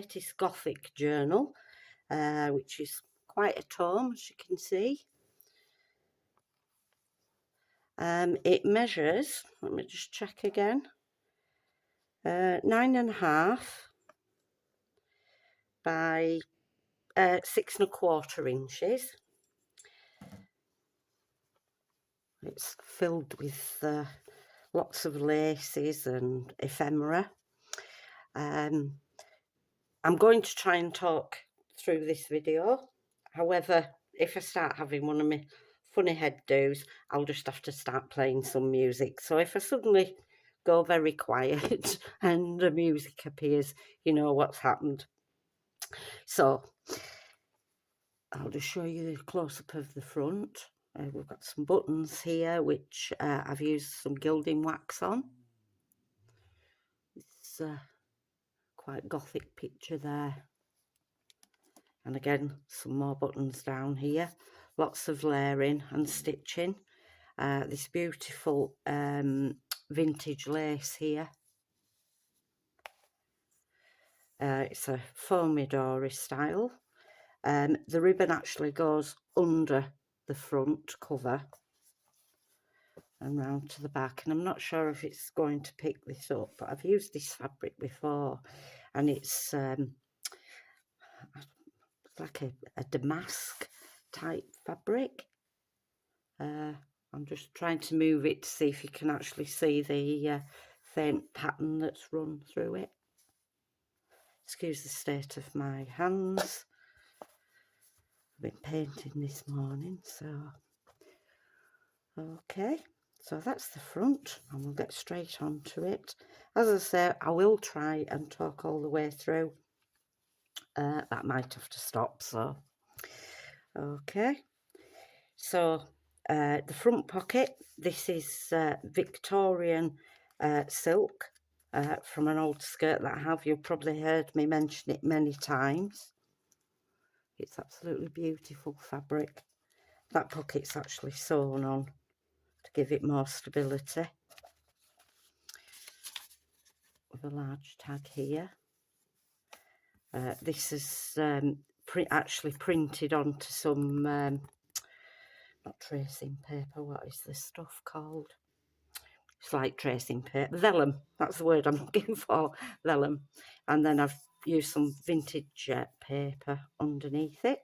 latest Gothic journal, which is quite a tome, as you can see. It measures, let me just check again, 9.5 by 6.25 inches. It's filled with lots of laces and ephemera. I'm going to try and talk through this video. However, if I start having one of my funny head do's, I'll just have to start playing some music. So if I suddenly go very quiet and the music appears, you know what's happened. So I'll just show you the close-up of the front. We've got some buttons here, which I've used some gilding wax on. It's quite Gothic picture there. And again, some more buttons down here. Lots of layering and stitching. This beautiful vintage lace here. It's a Midori style. The ribbon actually goes under the front cover and round to the back, and I'm not sure if it's going to pick this up, but I've used this fabric before, and it's like a damask type fabric. I'm just trying to move it to see if you can actually see the faint pattern that's run through it. Excuse the state of my hands. I've been painting this morning, so okay. So that's the front, and we'll get straight onto it. As I say, I will try and talk all the way through. That might have to stop, so okay. So the front pocket, this is Victorian silk from an old skirt that I have. You've probably heard me mention it many times. It's absolutely beautiful fabric. That pocket's actually sewn on to give it more stability, with a large tag here. This is actually printed onto some not tracing paper, what is this stuff called? It's like tracing paper, vellum, that's the word I'm looking for, vellum. And then I've used some vintage paper underneath it.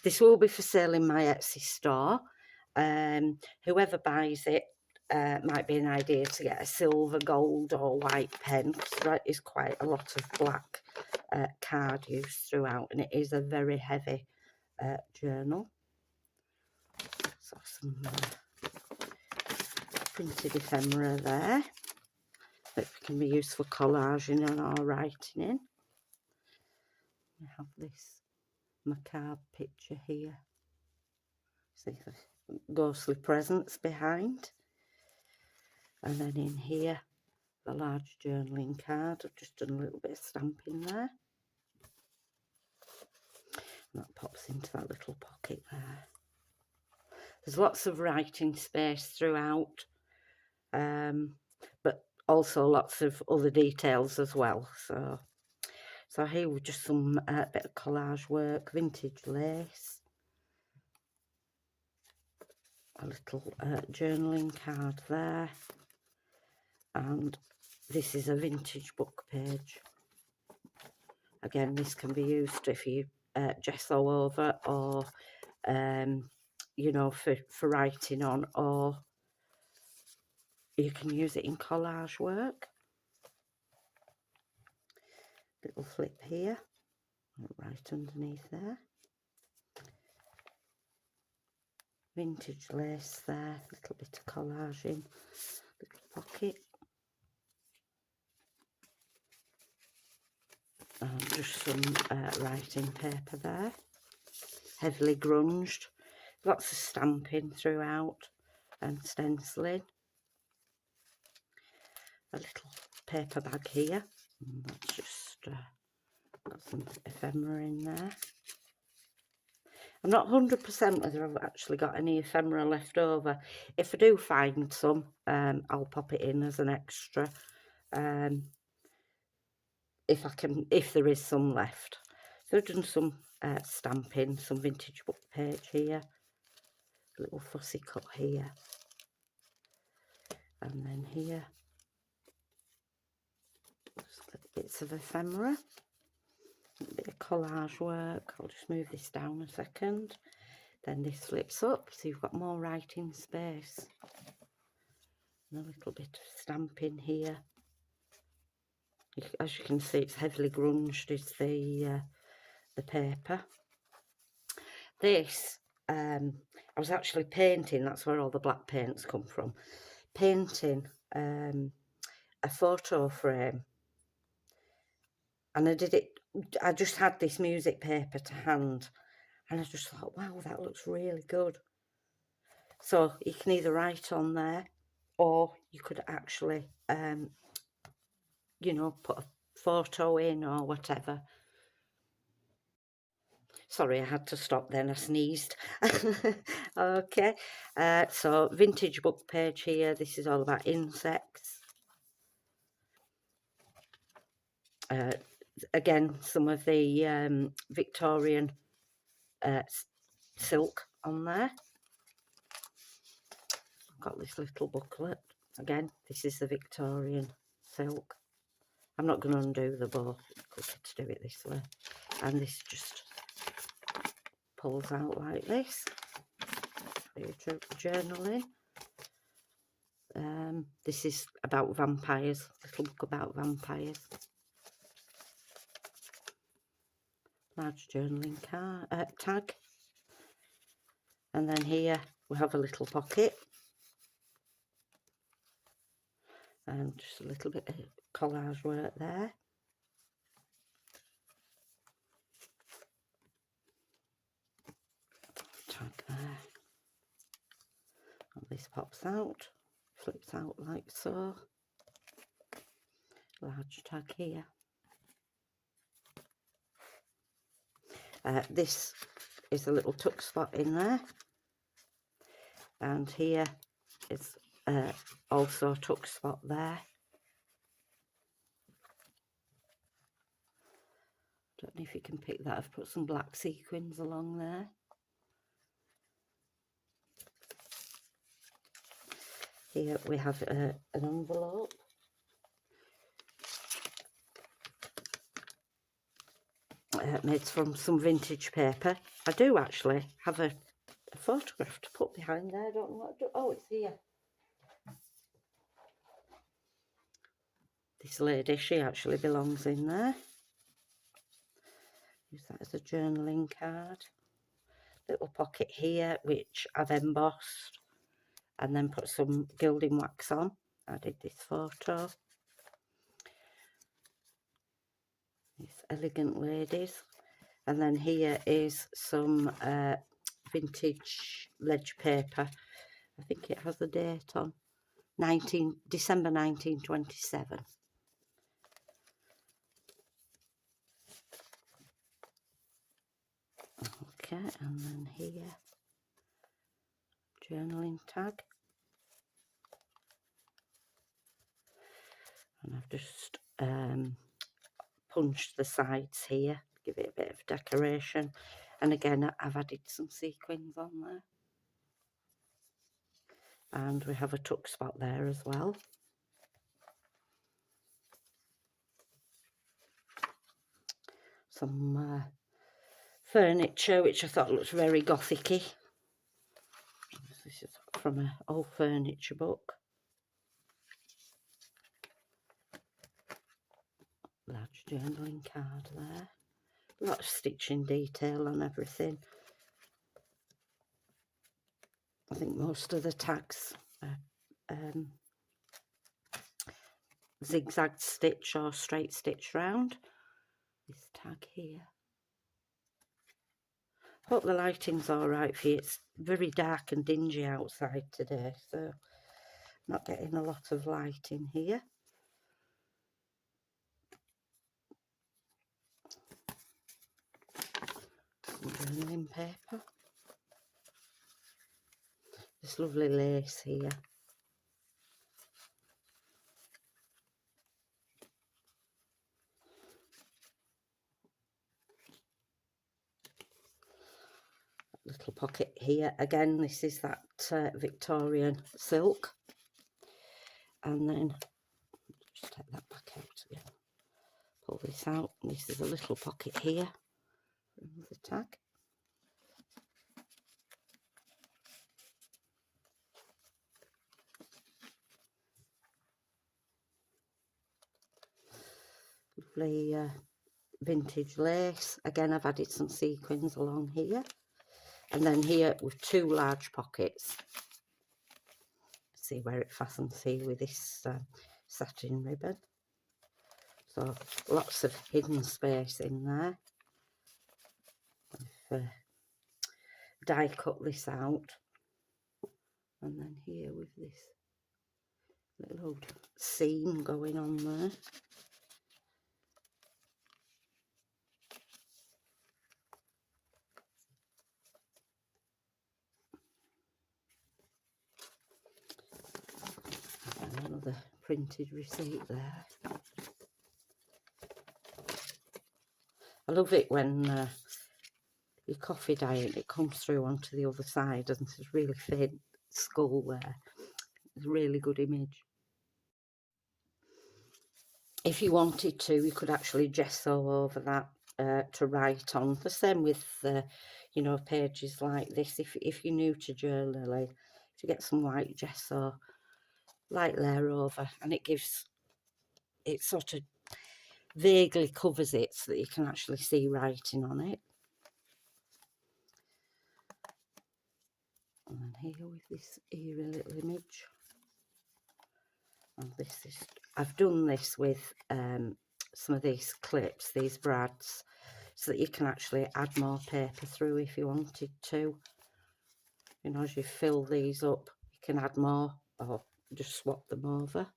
This will be for sale in my Etsy store. Whoever buys it, might be an idea to get a silver, gold or white pen, because there is quite a lot of black card use throughout, and it is a very heavy journal. So some printed ephemera there that can be used for collaging and or writing in. We have this macabre picture here. See the ghostly presence behind. And then in here, the large journaling card. I've just done a little bit of stamping there. And that pops into that little pocket there. There's lots of writing space throughout, but also lots of other details as well. So here with just some bit of collage work, vintage lace, a little journaling card there, and this is a vintage book page. Again, this can be used if you gesso over, or you know, for writing on, or you can use it in collage work. Little flip here, right underneath there. Vintage lace there, little bit of collaging, little pocket. And just some writing paper there, heavily grunged. Lots of stamping throughout and stenciling. A little paper bag here, and that's just got some ephemera in there. I'm not 100% whether I've actually got any ephemera left over. If I do find some, I'll pop it in as an extra. if there is some left. So I've done some stamping, some vintage book page here, a little fussy cut here, and then here, just little bits of ephemera, a bit of collage work. I'll just move this down a second. Then this flips up, so you've got more writing space. And a little bit of stamping here. As you can see, it's heavily grunged, is the paper. This, I was actually painting, that's where all the black paints come from, painting a photo frame. And I just had this music paper to hand, and I just thought, wow, that looks really good. So you can either write on there, or you could actually, you know, put a photo in or whatever. Sorry, I had to stop then, I sneezed. Okay, so vintage book page here. This is all about insects. Again, some of the Victorian silk on there. I've got this little booklet. Again, this is the Victorian silk. I'm not going to undo the bow, it's quicker to do it this way. And this just pulls out like this for your journaling. This is about vampires, a little book about vampires. Large journaling tag. And then here we have a little pocket. And just a little bit of collage work there. Tag there. And this pops out, flips out like so. Large tag here. This is a little tuck spot in there. And here is also a tuck spot there. Don't know if you can pick that. I've put some black sequins along there. Here we have an envelope. Made from some vintage paper. I do actually have a photograph to put behind there. I don't know what to do. Oh, it's here. This lady, she actually belongs in there. Use that as a journaling card. Little pocket here, which I've embossed and then put some gilding wax on. I did this photo. These elegant ladies. And then here is some vintage ledge paper. I think it has the date on. December 1927. Okay, and then here, journaling tag. And I've just punched the sides here, give it a bit of decoration. And again, I've added some sequins on there. And we have a tuck spot there as well. Some furniture, which I thought looked very Gothic-y. This is from an old furniture book. Large journaling card there. A lot of stitching detail on everything. I think most of the tags are zigzag stitch or straight stitch round. This tag here. Hope the lighting's alright for you. It's very dark and dingy outside today, so not getting a lot of light in here. Some journaling paper. This lovely lace here. little pocket here. Again, this is that Victorian silk. And then, just take that back out again. Pull this out. This is a little pocket here. Remove the tag. Lovely vintage lace. Again, I've added some sequins along here. And then here with 2 large pockets. See where it fastens here with this satin ribbon. So lots of hidden space in there. I've die cut this out. And then here with this little old seam going on there. And another printed receipt there. I love it when your coffee dye it comes through onto the other side and there's really faint skull there. It's a really good image. If you wanted to, you could actually gesso over that to write on. The same with, you know, pages like this. If you're new to journaling, to get some white gesso, light layer over, and it sort of vaguely covers it so that you can actually see writing on it. And then here with this eerie little image. And this is, I've done this with some of these clips, these brads, so that you can actually add more paper through if you wanted to. You know, as you fill these up, you can add more or just swap them over.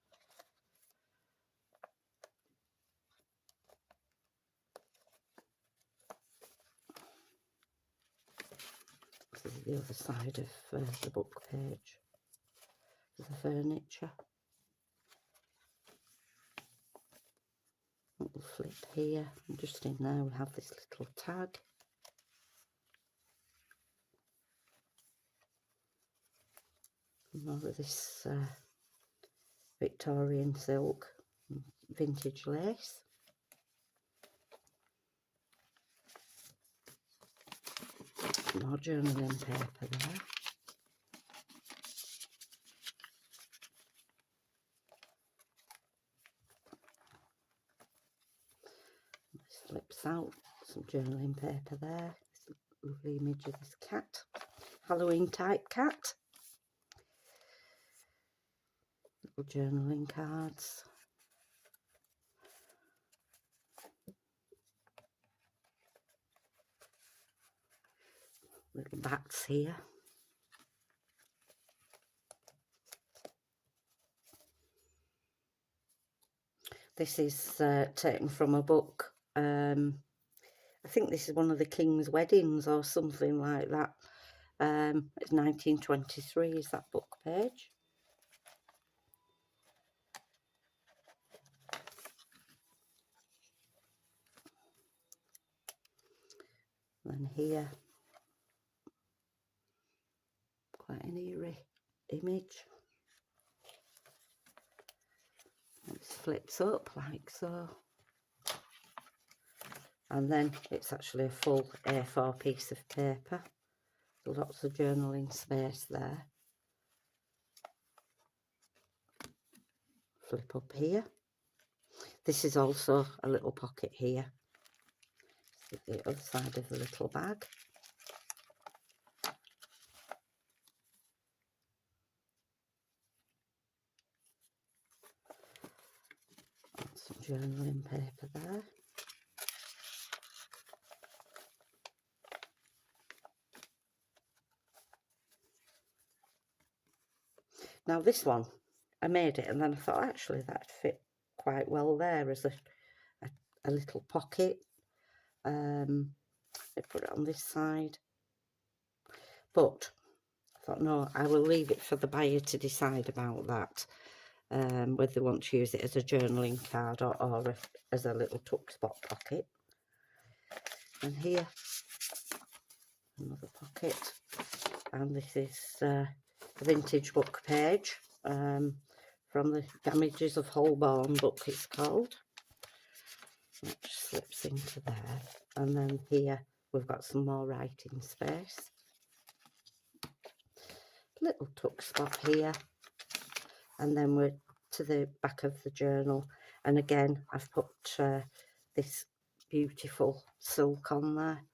This is the other side of the book page, the furniture. Little flip here, and just in there we have this little tag. More of this Victorian silk, vintage lace. More journaling paper there. This flips out, some journaling paper there. This lovely image of this cat, Halloween type cat. Little journaling cards. Little bats here. This is taken from a book. I think this is one of the King's weddings or something like that. It's 1923 is that book page. Then here, quite an eerie image. It flips up like so. And then it's actually a full A4 piece of paper. Lots of journaling space there. Flip up here. This is also a little pocket here. The other side of the little bag. Some journaling paper there. Now this one, I made it and then I thought actually that'd fit quite well there as a little pocket. I put it on this side. But I thought, no, I will leave it for the buyer to decide about that. Whether they want to use it as a journaling card or as a little tuck spot pocket. And here, Another pocket, and this is a vintage book page from the Damages of Holborn book, it's called. That just slips into there, and then here we've got some more writing space. Little tuck spot here, and then we're to the back of the journal, and again I've put this beautiful silk on there.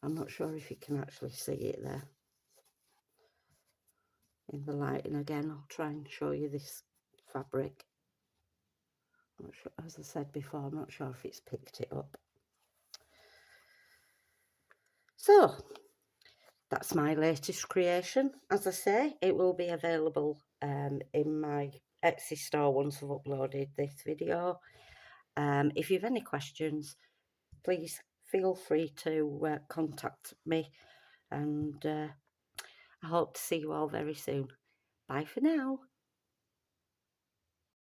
I'm not sure if you can actually see it there in the light, and again I'll try and show you this fabric. I'm not sure, as I said before, I'm not sure if it's picked it up. So that's my latest creation. As I say, it will be available in my Etsy store once I've uploaded this video. If you have any questions, please feel free to contact me, and I hope to see you all very soon. Bye for now.